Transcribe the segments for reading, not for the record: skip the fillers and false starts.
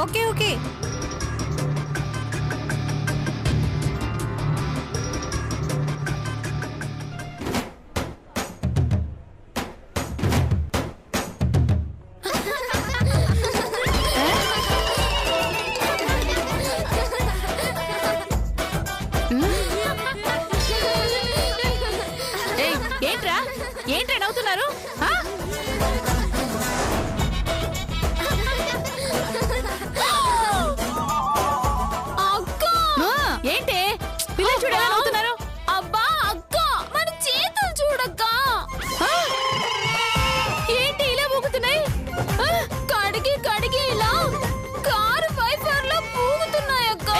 Okay okay. ఏంట్రా ఏంట్రా నవ్వుతున్నారు? ఏంటి పిల్లలు చూడ నవ్వుతున్నారు? అబ్బా అక్క మన చేతులు చూడక్క. ఏంటి ఇలా ఊగుతున్నాయి? కడిగి కడిగి ఇలా కారు వైపర్ లో పూగుతున్నాయి అక్క.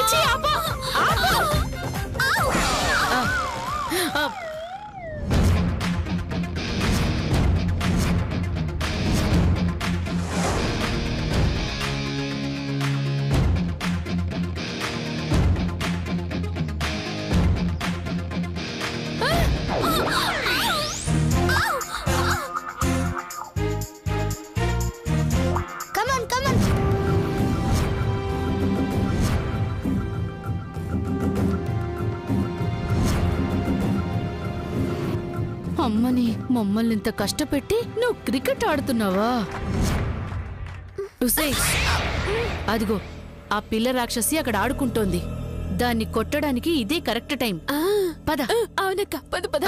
అమ్మని మమ్మల్ని ఇంత కష్టపెట్టి నువ్వు క్రికెట్ ఆడుతున్నావా? అదిగో ఆ పిల్ల రాక్షసి అక్కడ ఆడుకుంటోంది. దాన్ని కొట్టడానికి ఇదే కరెక్ట్ టైం. పద. అవునక్క పద పద.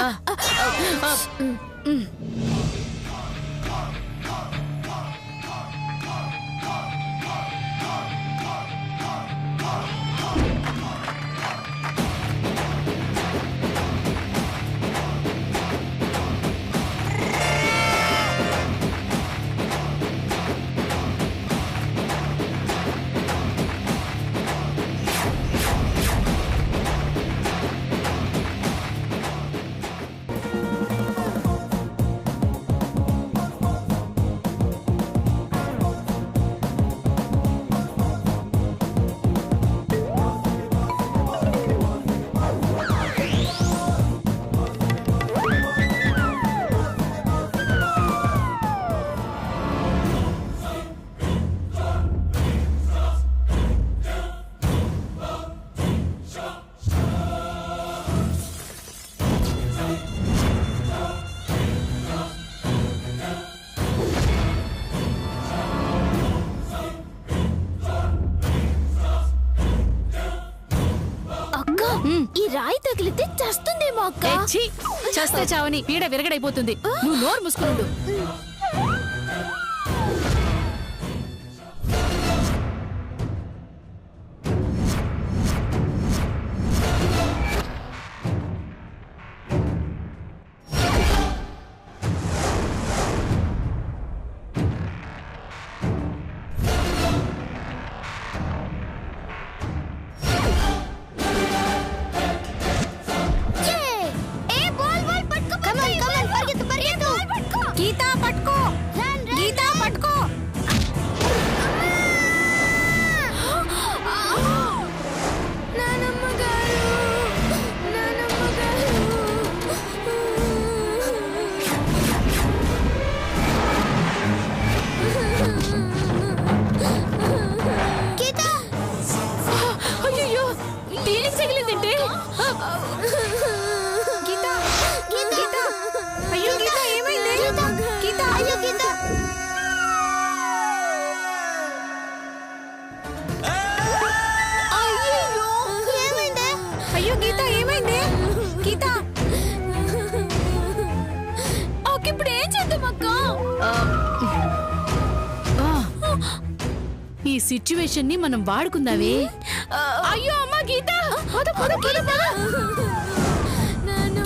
ఈ రాయి తగిలితే చస్తుందేమో అక్క. చస్తే చావని పీడ విరగడైపోతుంది. నువ్వు నోరు మూసుకుండు. ఈ సిచ్యువేషన్ ని మనం వాడుకుందామే. అయ్యో అమ్మ గీత,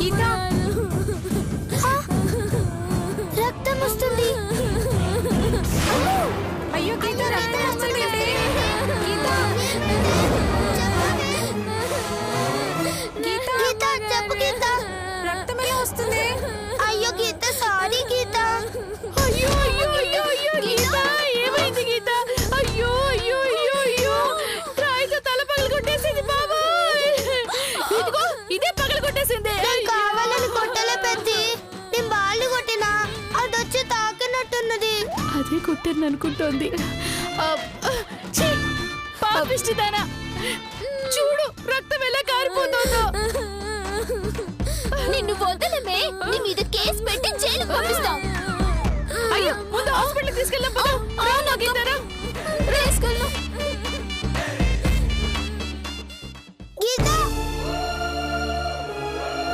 గీత రక్తం వస్తుంది. అయ్యో గీత రక్తం వస్తుంది. గీత చెప్పు గీత, రక్తం ఎలా వస్తుంది? అయ్యో గీత సారీ గీత. అయ్యో అయ్యో అయ్యో అయ్యో గీత ఏమైంది గీత? అయ్యో అయ్యో అయ్యో అయ్యో రాయితో తల పగలగొట్టేసింది బాబాయ్. ఇదిగో ఇదే పగలగొట్టేసింది. కావాలని కొట్టలే పెద్ది, నేను బాల్ని కొట్టినా అదొచ్చి తాకినట్టున్నది. అదే కొట్టాను అనుకుంటోంది. పాపిష్టిదానా చూడు రక్తం ఎలా కారిపోతుందో. నిన్ను వదలమే, నీ మీద కేసు పెట్టి జైలుకు పంపిస్తాం. అయ్యో ముందు హాస్పిటల్ తీసుకెళ్ళాం పద. రా గీతారా, తీసుకెళ్ళు. గీత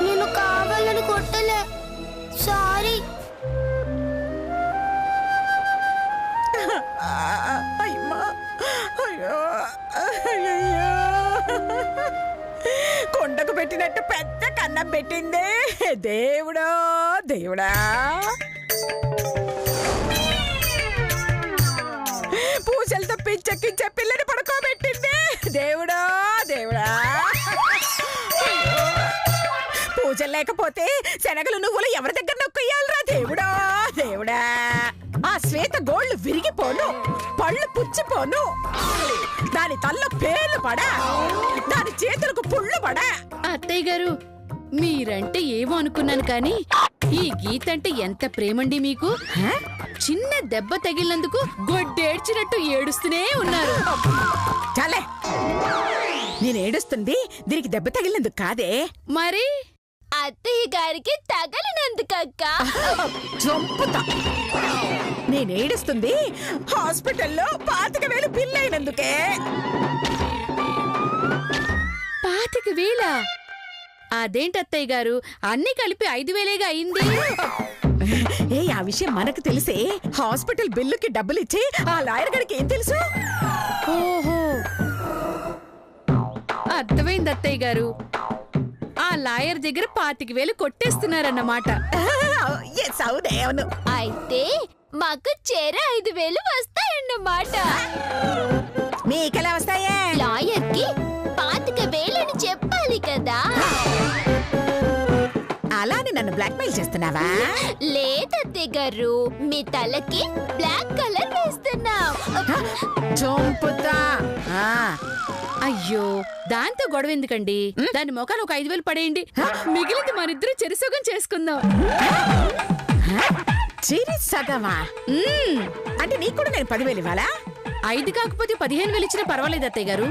నేను కావాలని కొట్టలే, సారీ. అయ్యమ్మా, అయ్యో అయ్యయ్యో, కొండకు పెట్టినట్టు పెద్ద కన్నం పెట్టిందే దేవుడా దేవుడా. పూజలతో పిచ్చెక్కించే పిల్లని పడుకోబెట్టిందే దేవుడా దేవుడా. పూజలు లేకపోతే శనగలు నువ్వులు ఎవరి దగ్గర నొక్కయ్యాలరా దేవుడా దేవుడా. ఆ శ్వేత గోళ్ళు విరిగిపోను, పళ్ళు పుచ్చిపోను, దాని తల్ల పేర్లు పడా, దాని చేతులకు పుళ్ళు పడా. అత్తయ్య గారు మీరంటే ఏమో అనుకున్నాను కానీ ఈ గీత అంటే ఎంత ప్రేమండి మీకు. చిన్న దెబ్బ తగిలినందుకు గొడ్డేడ్చినట్టు ఏడుస్తూనే ఉన్నారు. చాలే, నేను ఏడుస్తుంది దీనికి దెబ్బ తగిలినందుకు కాదే, మరి అత్తయ్య గారికి తగలినందుకక్క. చంపుతా. నేను ఏడుస్తుంది హాస్పిటల్లో 25,000 బిల్లు అయినందుకే. 25,000? అదేంటి అత్తయ్య గారు, అన్ని కలిపి 5,000గా అయింది. ఏ ఆ విషయం మనకు తెలిసే, హాస్పిటల్ బిల్లుకి డబ్బులు ఇచ్చి ఆ లాయర్ గడికి ఏం తెలుసు? ఓహో అర్థమైంది అత్తయ్య గారు, ఆ లాయర్ దగ్గర 25,000 కొట్టేస్తున్నారన్నమాట. ఎస్, అవునే, అవును. అయితే మాకు చెర 5,000 వస్తాయన్నమాట. మీకెలా వస్తాయే? లాయర్ కి 25,000 అని చెప్పాలి కదా. అలానే నన్ను బ్లాక్మెయిల్ చేస్తున్నావా? లేదత్తయ్య గారు, మీ తలకి బ్లాక్ కలర్ వేస్తున్నాం. చంపుతా. అయ్యో దాంతో గొడవ ఎందుకండి, దాని మొఖాలు ఒక 5,000 పడేయండి, మిగిలింది మనిద్దరూ చెరిసోగం చేసుకుందాం. చిరి సగమా? అంటే నీకు కూడా నేను 10,000 ఇవ్వాలా? 5 కాకపోతే 15,000 ఇచ్చినా పర్వాలేదు అత్తయ్య గారు.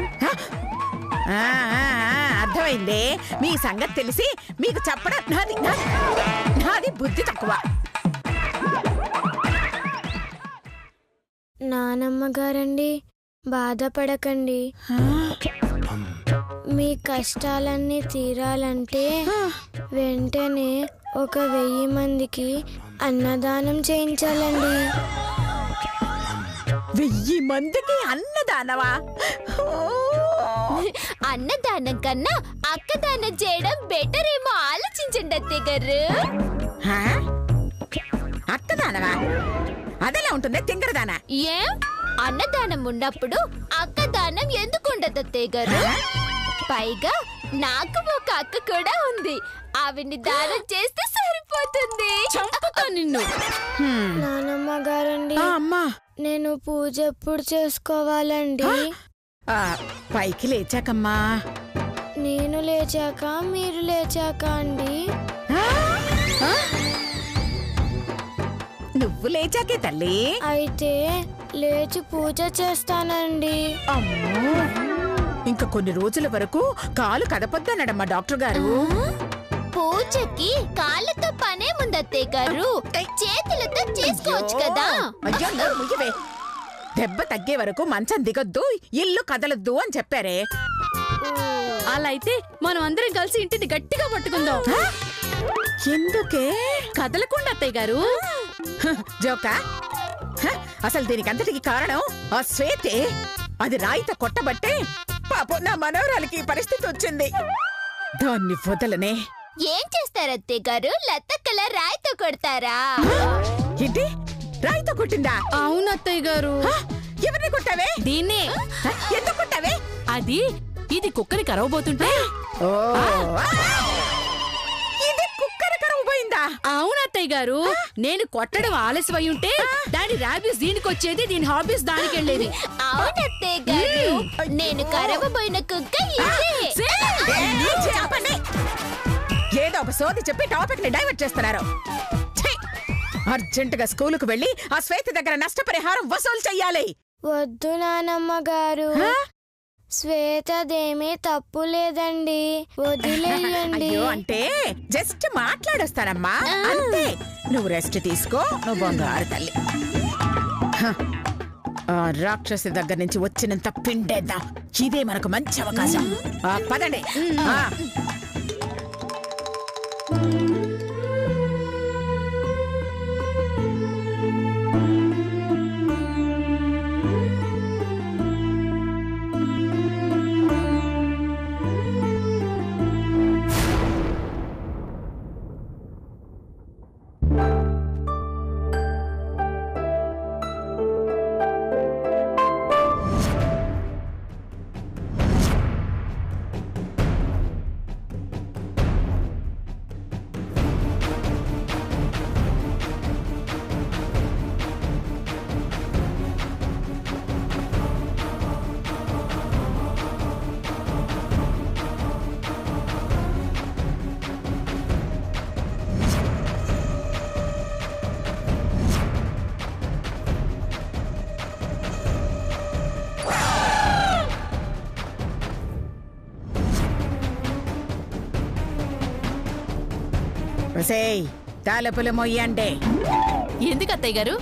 అర్థమైంది. మీ సంగతి తెలిసి మీకు చెప్పడం నాది బుద్ధి తక్కువ. నానమ్మ గారండి, బాధపడకండి. మీ కష్టాలన్నీ తీరాలంటే వెంటనే 1,000 మందికి అన్నదానం చేయించాలండి. 1000 మందికి అన్నదానవా? అన్నదానం కన్నా అక్కదానం చేయడం బెటర్ ఏమో, ఆలోచించండి అత్తయ్య గారు. అక్కదానవా? అదెలా ఉంటుంది తింగరదానా? ఏం అన్నదానం ఉన్నప్పుడు అక్కదానం ఎందుకు ఉండదు అత్తయ్య గారు? పైగా నాకు ఒక అక్క కూడా ఉంది, ఆవిడ్ని దానం చేస్తే సరిపోతుంది. చంపుతా నిన్ను. నానమ్మ గారండి, అమ్మా, నేను పూజ ఎప్పుడు చేసుకోవాలండి? పైకి లేచాకమ్మా. నేను లేచాక మీరు లేచాక అండి? నువ్వు లేచాకే తల్లి. అయితే లేచి పూజ చేస్తానండి. అమ్మో, ఇంకా కొన్ని రోజుల వరకు కాలు కదపొద్దన్నాడమ్మా డాక్టర్ గారు. పూజకి కాళ్ళతో పనే ముందు అత్తయ్య గారు, చేతులతో చేసుకోవచ్చు కదా. అయ్యో, నోరు ముయ్యవే. దెబ్బ తగ్గే వరకు మంచం దిగొద్దు, ఇల్లు కదలొద్దు అని చెప్పారే. అలా అయితే మనం అందరం కలిసి ఇంటిని గట్టిగా పట్టుకుందాం. ఎందుకే? కదలకుండా అత్తయ్య గారు. జోకా, అసలు దీనికంతటికి కారణం ఆ శ్వేతే. అది రాయితో కొట్టబట్టే పాపం నా మనవరాలికి ఈ పరిస్థితి వచ్చింది. దాన్ని వదలనే. ఏం చేస్తారు అత్తయ్య గారు? లతక్కల రాయితో కొడతారా? ఏంటి, రాయితో కొట్టిందా? అవును అత్తయ్య గారు. ఎవరిని కొట్టావే? దీన్నే. ఎందుకు కొట్టావే? ఇది కుక్కని కరవబోతుంటే. ఇది కుక్కని కరవబోయిందా? అవును అత్తయ్య గారు, నేను కొట్టడం ఆలస్యం అయి ఉంటే దాని ర్యాబీస్ దీనికి వచ్చేది, దీని హాబీస్ దానికి వెళ్ళేది. అవును అత్తయ్య గారు, నేను కరవబోయిన కుక్క ఇదే. చెప్పండి, ఏదో ఒక సోది చెప్పి టాపిక్ ని డైవర్ట్ చేస్తున్నారు. అర్జెంటుగా స్కూలుకు వెళ్లి ఆ శ్వేత దగ్గర నష్టపరిహారం వసూలు చెయ్యాలి. వద్దు నానమ్మ గారు, శ్వేతదేమీ తప్పు లేదండి, వదిలేయండి. అయ్యో అంటే జస్ట్ మాట్లాడొస్తానమ్మా అంతే. నువ్వు రెస్ట్ తీసుకో, నువ్వు బంగారు తల్లి. హ, ఆ రాక్షసి దగ్గర నుంచి వచ్చినంత పిండేద్దాం. ఇదే మనకు మంచి అవకాశం. పదండి. తలుపులు మొయ్యండి. ఎందుకు అత్తయ్య గారు?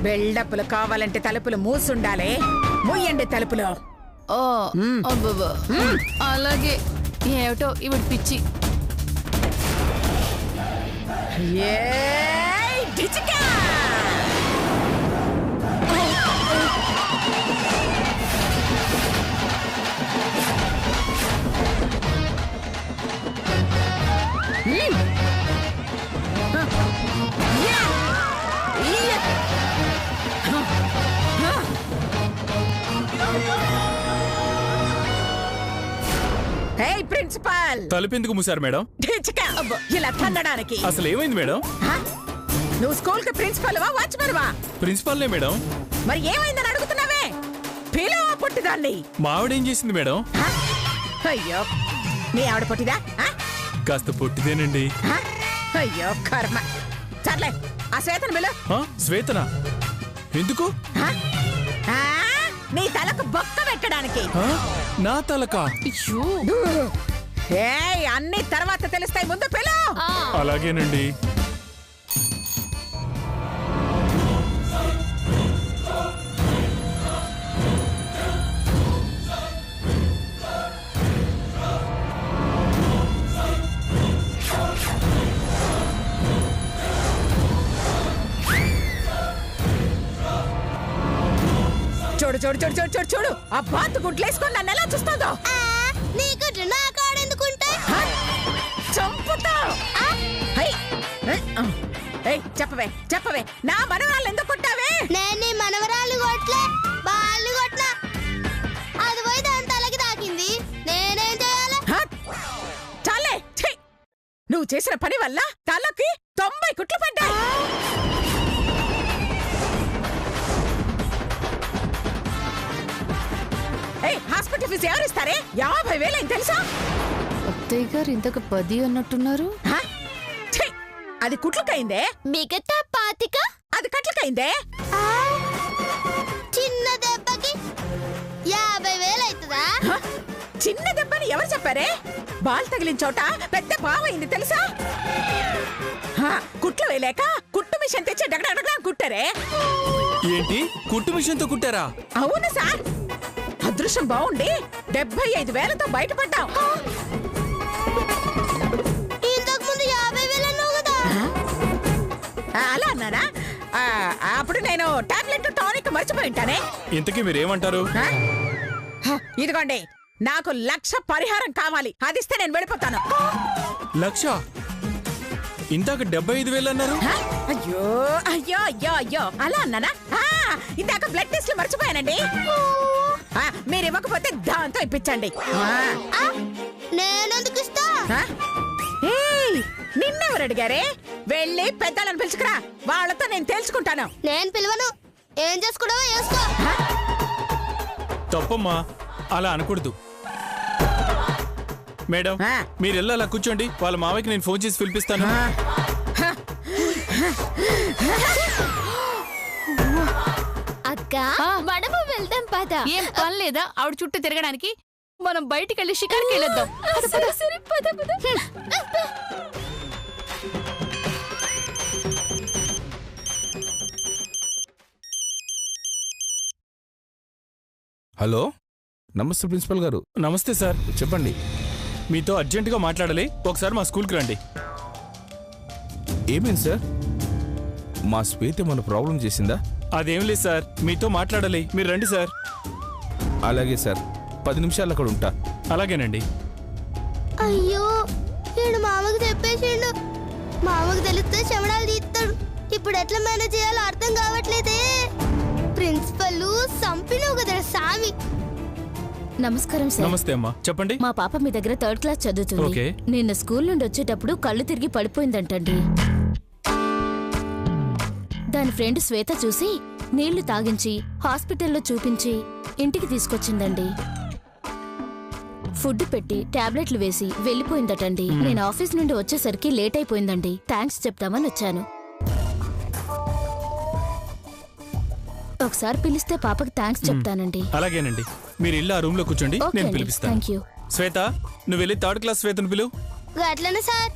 బిల్డప్పులు కావాలంటే తలుపులు మూసుండాలి. మొయ్యండి తలుపులు. ఓ అబ్బబ్బా. అలాగే. ఏమిటో ఇవిడ పిచ్చి. ప్రిన్సిపాల్, తలుపెందుకు మూసారు మేడం? ఇలా తన్నడానికి. అసలు ఏమైంది మేడం? నువ్వు స్కూల్ కి ప్రిన్సిపల్ వా వాచ్మన్ వా? ప్రిన్సిపాల్నే మేడం. మరి ఏమైందని అడుగుతున్నావే? పిలువ పొట్టిదాన్ని. మా ఆవిడేం చేసింది మేడం? అయ్యో, నీ ఆవిడ పొట్టిదా? కాస్త పొట్టిదేనండి. అయ్యో కర్మ. సర్లే, ఆ శ్వేతను పిలు. శ్వేతనా? ఎందుకు? నీ తలకు బొక్క పెట్టడానికి. నా తలకా? అన్ని తర్వాత తెలుస్తాయి, ముందు పిలు. అలాగేనండి. చూడు చూడు చూడు చూడు చూడు చూడు, ఆ బాతు గుడ్లేసుకొని నన్ను ఎలా చూస్తుందో. నీ గుడ్లు నా కాడెందుకుంటా? చంపుతా. చెప్పవే చెప్పవే, నా మనవరాలు ఎందుకు కొట్టావే? నేను నీ మనవరాలు కొట్లే, బాళ్ళు కొట్టినా. అది పోయి దాని తలకి తాకింది, నేనేం చేయాలి? చాలే, నువ్వు చేసిన పని వల్ల తలకి 90 కుట్లు పడ్డాయి. Hospital fee ఎవరిస్తారే? 50,000 అయింది తెలుసా? అత్తయ్య గారు ఇంతకు 10 అన్నట్టున్నారు. అది కుట్లకైందే. మిగతా 25 అది కట్లకైందే. చిన్న దెబ్బకి 50,000 అవుతుందా? చిన్న దెబ్బని ఎవరు చెప్పారే? బాల్ తగిలిన చోట పెద్ద బావైంది తెలుసా? కుట్లు వేయలేక కుట్టు మిషన్ తెచ్చి డగడగడగా కుట్టారే. ఏంటి, కుట్టు మిషన్ తో కుట్టారా? అవును సార్, అదృష్టం బాగుండి 75,000తో బయటపడ్డాం. ఇంతకు ముందు 50,000 అన్నావు కదా? అలా అన్నానా? అప్పుడు నేను టాబ్లెట్ టానిక్ మర్చిపోయి ఉంటానే. ఇంతకీ మీరేమంటారు? ఇదిగోండి, నాకు 1,00,000 పరిహారం కావాలి. అది ఇస్తే నేను వెళ్ళిపోతాను. 1,00,000? ఇందాక 75,000 అన్నారు. అయ్యో అయ్యో అయ్యో అయ్యో, అలా అన్నానా? ఇందాక బ్లడ్ టెస్ట్ మర్చిపోయానండి. మీరు ఇవ్వకపోతే దాంతో ఇప్పించండి. నేనెందుకు ఇస్తా? నిన్నెవరు అడిగారే? వెళ్ళి పెద్దలను పిలుచుకురా, వాళ్ళతో నేను తెలుసుకుంటాను. నేను పిలవను, ఏం చేసుకుంటావో చేసుకో. తప్పమ్మా, అలా అనకూడదు. మేడం, మీరు వెళ్ళి అలా కూర్చోండి. వాళ్ళ మావయ్యకి నేను ఫోన్ చేసి పిలిపిస్తాను. అక్క, మనము వెళ్దాం పద. గీత ఏం పని లేదా ఆవిడ చుట్టూ తిరగడానికి? మనం బయటికి వెళ్ళి షికార్కి వెళ్ళొద్దాం. హలో, నమస్తే ప్రిన్సిపల్ గారు. నమస్తే సార్. చెప్పండి. మీతో అర్జెంటుగా మాట్లాడాలి. ఒకసారి మా స్కూల్కి రండి. ఏమైంది సార్? మా శ్వేత ఏమైనా ప్రాబ్లం చేసిందా? అదేం లేదు సార్, మీతో మాట్లాడాలి. మీరు రండి సార్. అలాగే సార్, 10 నిమిషాలు అక్కడ ఉంటా. అలాగేనండి. అయ్యో, ఈడు మామకు చెప్పేసిండు. మామకు తెలిస్తే శవడాలు తీస్తాడు. ఇప్పుడు ఎట్లా మేనేజ్ చేయాలో అర్థం కావట్లేదే. ప్రిన్సిపల్ సంపినవు కదా సామి. నమస్కారం సార్. నమస్తే అమ్మా, చెప్పండి. మా పాప మీ దగ్గర 3rd క్లాస్ చదువుతుంది. ఓకే. నిన్న స్కూల్ నుండి వచ్చేటప్పుడు కళ్ళు తిరిగి పడిపోయిందంటండి. దాని ఫ్రెండ్ శ్వేత చూసి నీళ్లు తాగించి హాస్పిటల్లో చూపించి ఇంటికి తీసుకొచ్చిందండి. ఫుడ్ పెట్టి టాబ్లెట్లు వేసి వెళ్ళిపోయిందటండి. నేను ఆఫీస్ నుండి వచ్చేసరికి లేట్ అయిపోయిందండి. థ్యాంక్స్ చెప్తామని వచ్చాను. ఒకసారి పిలిస్తే పాపకి థ్యాంక్స్ చెప్తానండి. అలాగేనండి. మీరు ఇల్లు ఆ రూమ్ లో కూర్చోండి, ఓకే నేను అండి. పిలిపిస్తాను. Thank you. శ్వేత, నువ్వు వెళ్ళి 3rd క్లాస్ శ్వేతను పిలువు. అట్లనే సార్.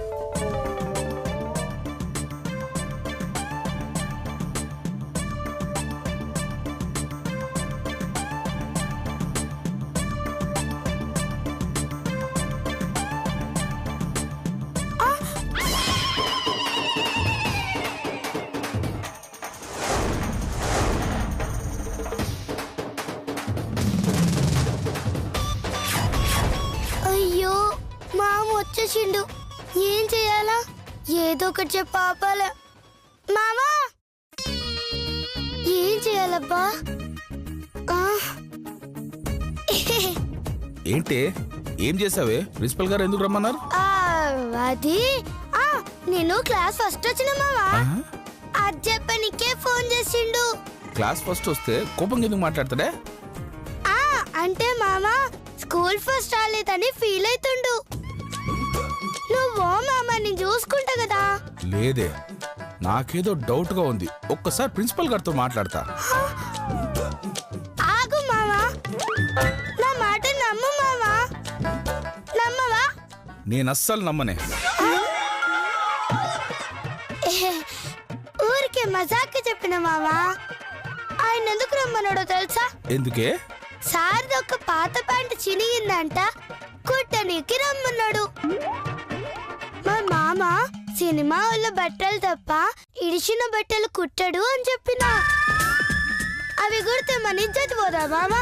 అయ్యో, మామ వచ్చేసిండు. ఏం చేయాలా? ఏదో ఒకటి చెప్పి ఆపాలా. మామా, ఏం చేయాలబ్బా? ఏంటి, ఏం చేసావే? ప్రిన్సిపల్ గారు ఎందుకు రమ్మన్నారు? అది నేను క్లాస్ ఫస్ట్ వచ్చిన మామా. అది చెప్పనికే ఫోన్ చేసిండు. క్లాస్ ఫస్ట్ వస్తే కోపం ఎందుకు మాట్లాడతాడే? అంటే మామా స్కూల్ ఫస్ట్ రాలేదని ఫీల్ అవుతుండు. నువ్వో మామా నేను చూసుకుంటా కదా. లేదే, నాకేదో డౌట్ గా ఉంది. ఒక్కసారి ప్రిన్సిపల్ గారితో మాట్లాడతా. ఆగు మామా, నా మాట నమ్ము మామా. నమ్మవా? నేను అస్సలు నమ్మనే. ఊరికే మజాక్ చెప్పిన మామా. ఆయన ఎందుకు రమ్మన్నాడో తెలుసా? ఎందుకే? సార్ ఒక పాత ప్యాంటు చినిగిందంట, కుట్టనీకి రమ్మన్నాడు. మా మామ సినిమా వాళ్ళ బట్టలు తప్ప ఇడిచిన బట్టలు కుట్టడు అని చెప్పిన. అవి కుడితే మన ఇజ్జత్ పోదా మామా?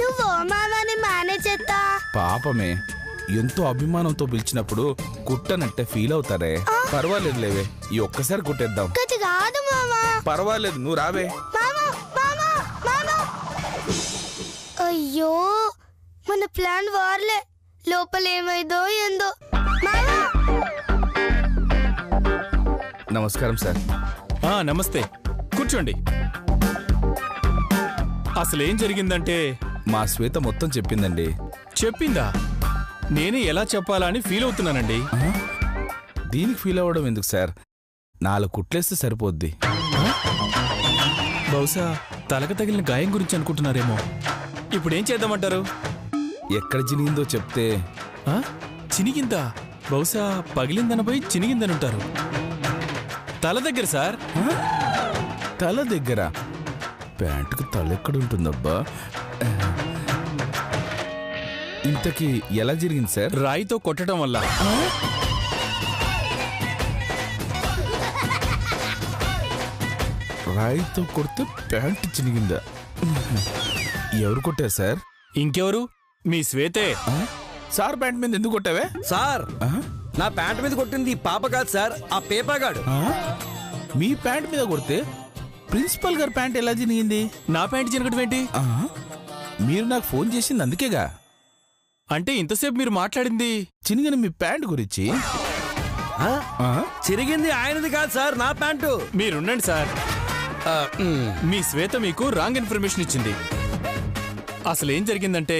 నువ్వు మామాని మేనేజ్ చేస్తా. పాపమే, ఎంతో అభిమానంతో పిలిచినప్పుడు కుట్టనంటే ఫీల్ అవుతారే. పర్వాలేదు లేవే, ఈ ఒక్కసారి కుట్టేద్దాం. గది కాదు మామా. పర్వాలేదు, నువ్వు రావే. మామా మామా మామా. అయ్యో, మన ప్లాన్ వార్లే. లోపల ఏమైందో ఏందో. మామా. నమస్కారం సార్. నమస్తే, కూర్చోండి. అసలేం జరిగిందంటే మా శ్వేత మొత్తం చెప్పిందండి. చెప్పిందా? నేనే ఎలా చెప్పాలా అని ఫీల్ అవుతున్నానండి. దీనికి ఫీల్ అవ్వడం ఎందుకు సార్? 4 కుట్లేస్తే సరిపోద్ది. బహుశా తలకు తగిలిన గాయం గురించి అనుకుంటున్నారేమో. ఇప్పుడేం చేద్దామంటారు? ఎక్కడ చినిగిందో చెప్తే. చినిగిందా? బహుశా పగిలిందనపై చినిగిందనుంటారు. తల దగ్గర సార్. తల దగ్గర? ప్యాంటుకు తల ఎక్కడుంటుందబ్బా? ఇంతకీ ఎలా జరిగింది సార్? రాయితో కొట్టడం వల్ల. రాయితో కొడితే ప్యాంటు చినిగిందా? ఎవరు కొట్టారు సార్? ఇంకెవరు, మీ శ్వేతే. సార్ ప్యాంట్ మీద ఎందుకు కొట్టావే? సార్, నా ప్యాంట్ మీద కొట్టింది ఈ పాప కాదు సార్, ఆ పేపగాడు. మీ ప్యాంట్ మీద కొడితే ప్రిన్సిపల్ గారి ప్యాంట్ ఎలా చినిగింది? నా ప్యాంట్ చినగడం ఏంటి? మీరు నాకు ఫోన్ చేసింది అందుకేగా. అంటే ఇంతసేపు మీరు మాట్లాడింది చినిగిన మీ ప్యాంట్ గురించి. చిరిగింది ఆయనది కాదు సార్, నా ప్యాంటు. మీరుండండి సార్. మీ శ్వేత మీకు రాంగ్ ఇన్ఫర్మేషన్ ఇచ్చింది. అసలేం జరిగిందంటే